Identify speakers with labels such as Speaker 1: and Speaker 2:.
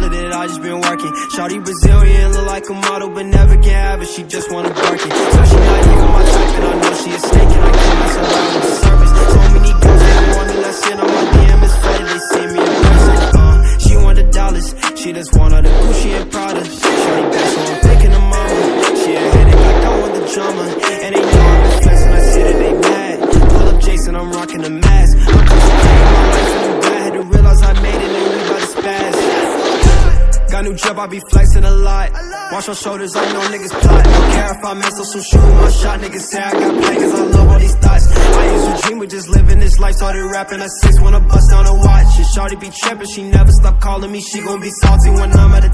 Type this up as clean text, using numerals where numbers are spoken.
Speaker 1: all of it, I just been working. Shawty Brazilian, look like a model, but never can have it, she just wanna bark it. So she not even my type, and I know she a snake, and I can't mess around with the service. So many girls, they don't want me, let's sit on my DM, it's funny, they see me in person. She want the dollars, she just want all the Gucci and Prada. Shawty back, so I'm thinking of mama. She a headache, like I want the drama. And they know I'm the flex, and I see that they mad. Pull up Jason, I'm rocking the mask. I'm concentrating my life feeling bad, had to realize I made it, and we about to spaz. Got new job, I be flexing a lot. Watch my shoulders, I know niggas plot. Don't care if I mess up some shoot my shot. Niggas say I got play, cause I love all these thoughts. I used to dream of just living this life. Started rapping at 6 when I bust down a watch. And shawty be trapping, she never stop calling me. She gon' be salty when I'm at a